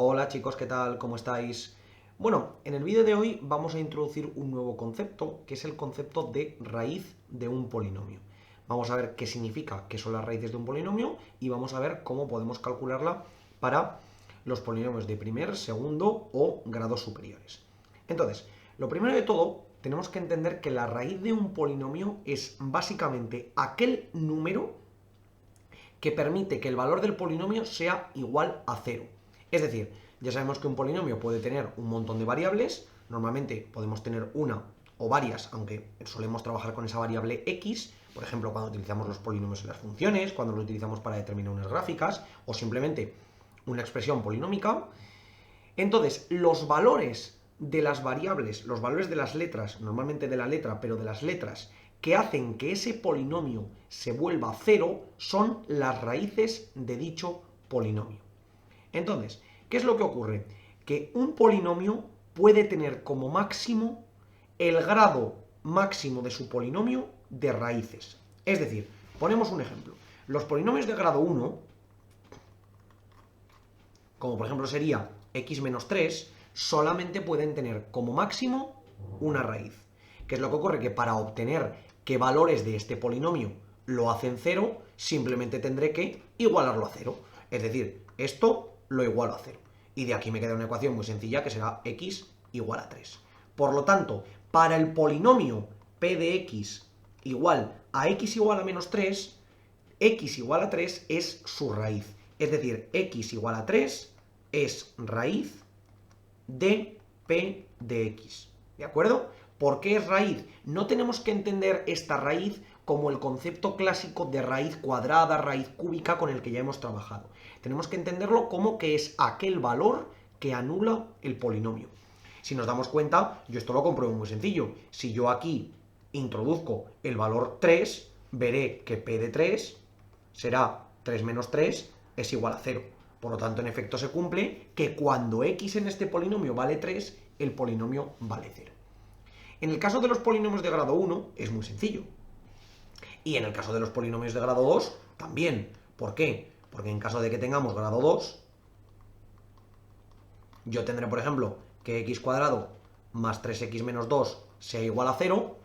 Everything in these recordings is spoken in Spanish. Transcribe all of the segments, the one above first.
Hola chicos, ¿qué tal? ¿Cómo estáis? Bueno, en el vídeo de hoy vamos a introducir un nuevo concepto, que es el concepto de raíz de un polinomio. Vamos a ver qué significa, qué son las raíces de un polinomio y vamos a ver cómo podemos calcularla para los polinomios de primer, segundo o grados superiores. Entonces, lo primero de todo, tenemos que entender que la raíz de un polinomio es básicamente aquel número que permite que el valor del polinomio sea igual a cero. Es decir, ya sabemos que un polinomio puede tener un montón de variables, normalmente podemos tener una o varias, aunque solemos trabajar con esa variable x, por ejemplo, cuando utilizamos los polinomios en las funciones, cuando lo utilizamos para determinar unas gráficas, o simplemente una expresión polinómica. Entonces, los valores de las variables, los valores de las letras, normalmente de la letra, pero de las letras, que hacen que ese polinomio se vuelva cero, son las raíces de dicho polinomio. Entonces, ¿qué es lo que ocurre? Que un polinomio puede tener como máximo el grado máximo de su polinomio de raíces. Es decir, ponemos un ejemplo. Los polinomios de grado 1, como por ejemplo sería x menos 3, solamente pueden tener como máximo una raíz. ¿Qué es lo que ocurre? Que para obtener qué valores de este polinomio lo hacen cero, simplemente tendré que igualarlo a cero. Es decir, esto lo igualo a cero. Y de aquí me queda una ecuación muy sencilla que será x igual a 3. Por lo tanto, para el polinomio p de x igual a x igual a menos 3, x igual a 3 es su raíz. Es decir, x igual a 3 es raíz de p de x. ¿De acuerdo? ¿Por qué es raíz? No tenemos que entender esta raíz como el concepto clásico de raíz cuadrada, raíz cúbica con el que ya hemos trabajado. Tenemos que entenderlo como que es aquel valor que anula el polinomio. Si nos damos cuenta, yo esto lo compruebo muy sencillo. Si yo aquí introduzco el valor 3, veré que p de 3 será 3 menos 3 es igual a 0. Por lo tanto, en efecto se cumple que cuando x en este polinomio vale 3, el polinomio vale 0. En el caso de los polinomios de grado 1 es muy sencillo. Y en el caso de los polinomios de grado 2 también. ¿Por qué? Porque en caso de que tengamos grado 2, yo tendré, por ejemplo, que x cuadrado más 3x menos 2 sea igual a 0,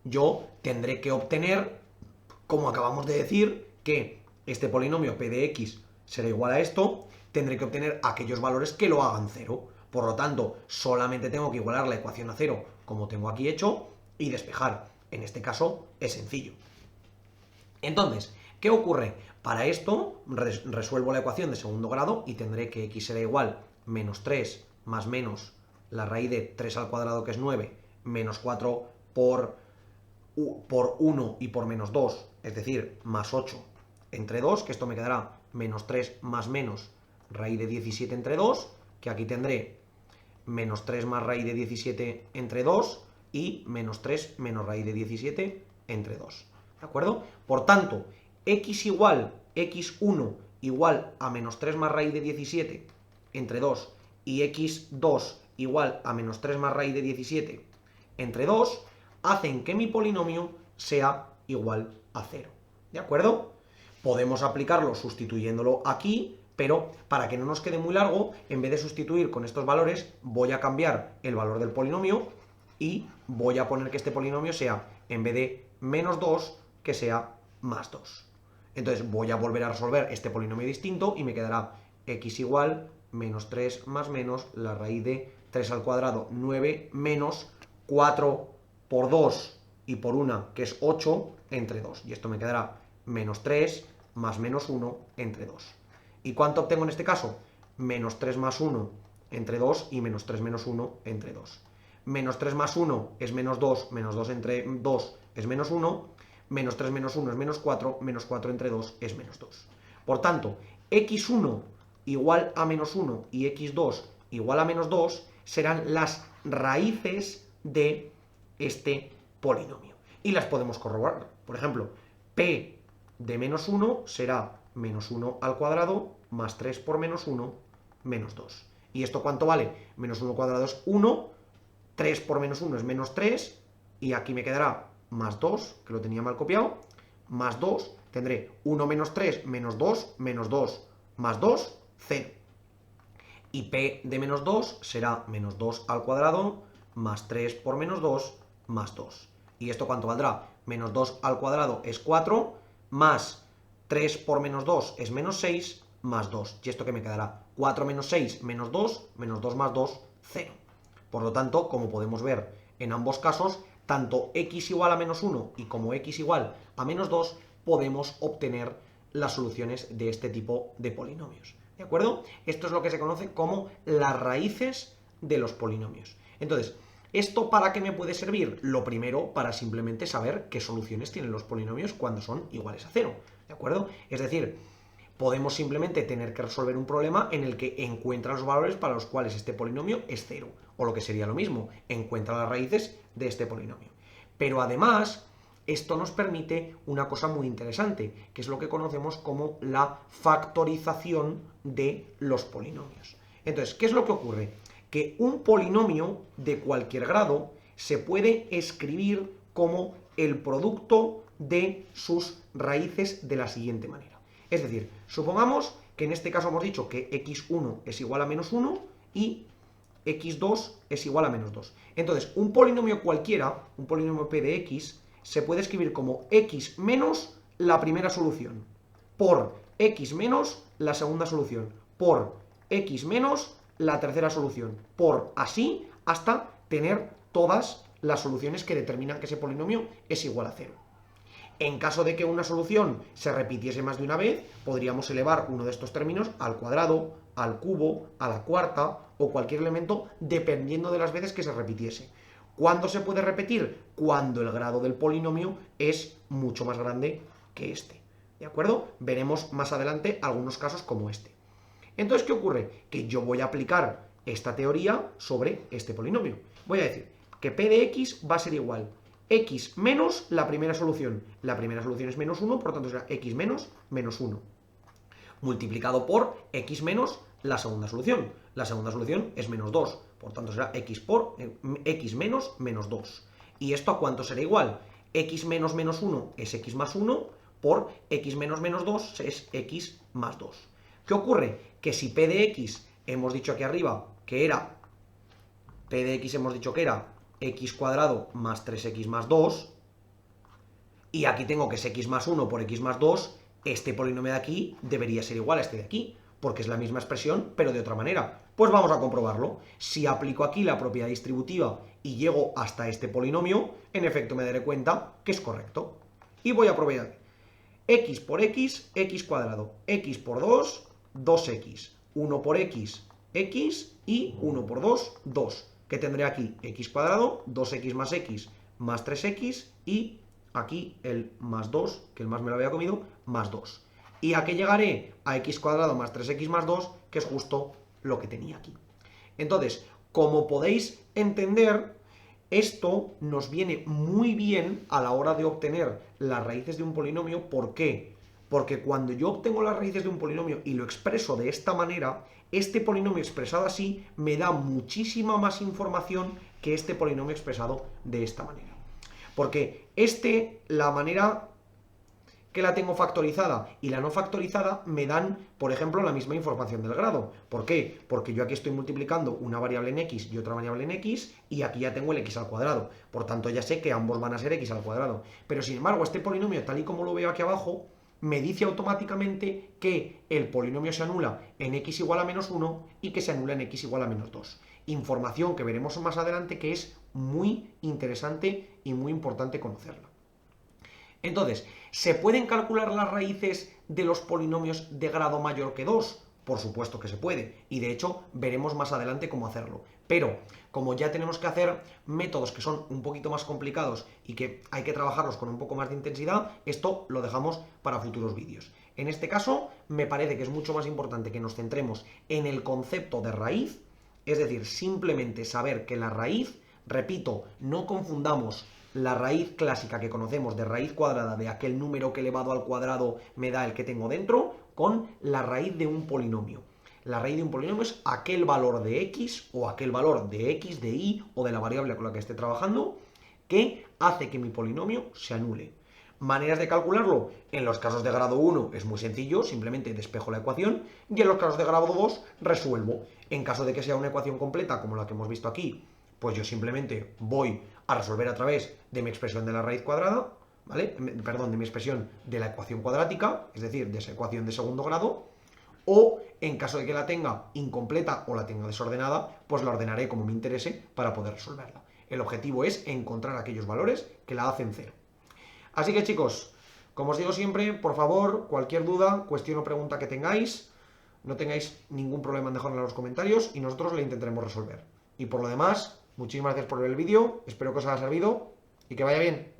yo tendré que obtener, como acabamos de decir, que este polinomio p de x será igual a esto, tendré que obtener aquellos valores que lo hagan 0. Por lo tanto, solamente tengo que igualar la ecuación a 0, como tengo aquí hecho, y despejar. En este caso es sencillo. Entonces, ¿qué ocurre? Para esto resuelvo la ecuación de segundo grado y tendré que x será igual menos 3 más menos la raíz de 3 al cuadrado, que es 9, menos 4 por 1 y por menos 2, es decir, más 8 entre 2, que esto me quedará menos 3 más menos raíz de 17 entre 2, que aquí tendré menos 3 más raíz de 17 entre 2 y menos 3 menos raíz de 17 entre 2. ¿De acuerdo? Por tanto, x igual x1 igual a menos 3 más raíz de 17 entre 2 y x2 igual a menos 3 más raíz de 17 entre 2 hacen que mi polinomio sea igual a 0. ¿De acuerdo? Podemos aplicarlo sustituyéndolo aquí, pero para que no nos quede muy largo, en vez de sustituir con estos valores, voy a cambiar el valor del polinomio y voy a poner que este polinomio sea, en vez de menos 2, que sea más 2. Entonces voy a volver a resolver este polinomio distinto y me quedará x igual menos 3 más menos la raíz de 3 al cuadrado, 9 menos 4 por 2 y por 1, que es 8, entre 2. Y esto me quedará menos 3 más menos 1 entre 2. ¿Y cuánto obtengo en este caso? Menos 3 más 1 entre 2 y menos 3 menos 1 entre 2. Menos 3 más 1 es menos 2, menos 2 entre 2 es menos 1, menos 3 menos 1 es menos 4, menos 4 entre 2 es menos 2. Por tanto, x1 igual a menos 1 y x2 igual a menos 2 serán las raíces de este polinomio. Y las podemos corroborar. Por ejemplo, p de menos 1 será menos 1 al cuadrado más 3 por menos 1, menos 2. ¿Y esto cuánto vale? Menos 1 al cuadrado es 1, 3 por menos 1 es menos 3, y aquí me quedará más 2, que lo tenía mal copiado, más 2, tendré 1 menos 3, menos 2, más 2, 0. Y p de menos 2 será menos 2 al cuadrado más 3 por menos 2 más 2. ¿Y esto cuánto valdrá? Menos 2 al cuadrado es 4, más 3 por menos 2 es menos 6, más 2. ¿Y esto qué me quedará? 4 menos 6 menos 2 más 2, 0. Por lo tanto, como podemos ver en ambos casos, tanto x igual a menos 1 y como x igual a menos 2, podemos obtener las soluciones de este tipo de polinomios. ¿De acuerdo? Esto es lo que se conoce como las raíces de los polinomios. Entonces, ¿esto para qué me puede servir? Lo primero, para simplemente saber qué soluciones tienen los polinomios cuando son iguales a 0. ¿De acuerdo? Es decir, podemos simplemente tener que resolver un problema en el que encuentra los valores para los cuales este polinomio es 0. O lo que sería lo mismo, encuentra las raíces de este polinomio. Pero además, esto nos permite una cosa muy interesante, que es lo que conocemos como la factorización de los polinomios. Entonces, ¿qué es lo que ocurre? Que un polinomio de cualquier grado se puede escribir como el producto de sus raíces de la siguiente manera. Es decir, supongamos que en este caso hemos dicho que x1 es igual a menos 1 y x2 es igual a menos 2. Entonces, un polinomio cualquiera, un polinomio p de x, se puede escribir como x menos la primera solución, por x menos la segunda solución, por x menos la tercera solución, por así hasta tener todas las soluciones que determinan que ese polinomio es igual a 0. En caso de que una solución se repitiese más de una vez, podríamos elevar uno de estos términos al cuadrado, al cubo, a la cuarta o cualquier elemento dependiendo de las veces que se repitiese. ¿Cuándo se puede repetir? Cuando el grado del polinomio es mucho más grande que este. ¿De acuerdo? Veremos más adelante algunos casos como este. Entonces, ¿qué ocurre? Que yo voy a aplicar esta teoría sobre este polinomio. Voy a decir que p de x va a ser igual x menos la primera solución. La primera solución es menos 1, por lo tanto será x menos menos 1. Multiplicado por x menos la segunda solución. La segunda solución es menos 2, por tanto será x menos menos 2. ¿Y esto a cuánto será igual? X menos menos 1 es x más 1, por x menos menos 2 es x más 2. ¿Qué ocurre? Que si p de x hemos dicho aquí arriba que era x cuadrado más 3x más 2, y aquí tengo que es x más 1 por x más 2, este polinomio de aquí debería ser igual a este de aquí, porque es la misma expresión, pero de otra manera. Pues vamos a comprobarlo. Si aplico aquí la propiedad distributiva y llego hasta este polinomio, en efecto me daré cuenta que es correcto. Y voy a aprovechar x por x, x cuadrado, x por 2, 2x, 1 por x, x, y 1 por 2, 2. ¿Qué tendré aquí? X cuadrado, 2x más 3x, y aquí el más 2, que el más me lo había comido, más 2. ¿Y a qué llegaré? A x cuadrado más 3x más 2, que es justo lo que tenía aquí. Entonces, como podéis entender, esto nos viene muy bien a la hora de obtener las raíces de un polinomio. ¿Por qué? Porque cuando yo obtengo las raíces de un polinomio y lo expreso de esta manera, este polinomio expresado así me da muchísima más información que este polinomio expresado de esta manera. Porque la manera que la tengo factorizada y la no factorizada me dan, por ejemplo, la misma información del grado. ¿Por qué? Porque yo aquí estoy multiplicando una variable en x y otra variable en x, y aquí ya tengo el x al cuadrado. Por tanto, ya sé que ambos van a ser x al cuadrado. Pero sin embargo, este polinomio, tal y como lo veo aquí abajo, me dice automáticamente que el polinomio se anula en x igual a menos 1 y que se anula en x igual a menos 2. Información que veremos más adelante que es muy interesante y muy importante conocerla. Entonces, ¿se pueden calcular las raíces de los polinomios de grado mayor que 2? Por supuesto que se puede, y de hecho veremos más adelante cómo hacerlo. Pero, como ya tenemos que hacer métodos que son un poquito más complicados y que hay que trabajarlos con un poco más de intensidad, esto lo dejamos para futuros vídeos. En este caso, me parece que es mucho más importante que nos centremos en el concepto de raíz, es decir, simplemente saber que la raíz, repito, no confundamos la raíz clásica que conocemos de raíz cuadrada de aquel número que elevado al cuadrado me da el que tengo dentro, con la raíz de un polinomio. La raíz de un polinomio es aquel valor de x o aquel valor de x, de y o de la variable con la que esté trabajando que hace que mi polinomio se anule. Maneras de calcularlo. En los casos de grado 1 es muy sencillo, simplemente despejo la ecuación, y en los casos de grado 2 resuelvo. En caso de que sea una ecuación completa, como la que hemos visto aquí, pues yo simplemente voy a resolver a través de mi expresión de la raíz cuadrada, ¿vale? Perdón, de mi expresión de la ecuación cuadrática, es decir, de esa ecuación de segundo grado, o en caso de que la tenga incompleta o la tenga desordenada, pues la ordenaré como me interese para poder resolverla. El objetivo es encontrar aquellos valores que la hacen cero. Así que chicos, como os digo siempre, por favor, cualquier duda, cuestión o pregunta que tengáis, no tengáis ningún problema en dejarla en los comentarios y nosotros la intentaremos resolver. Y por lo demás, muchísimas gracias por ver el vídeo, espero que os haya servido y que vaya bien.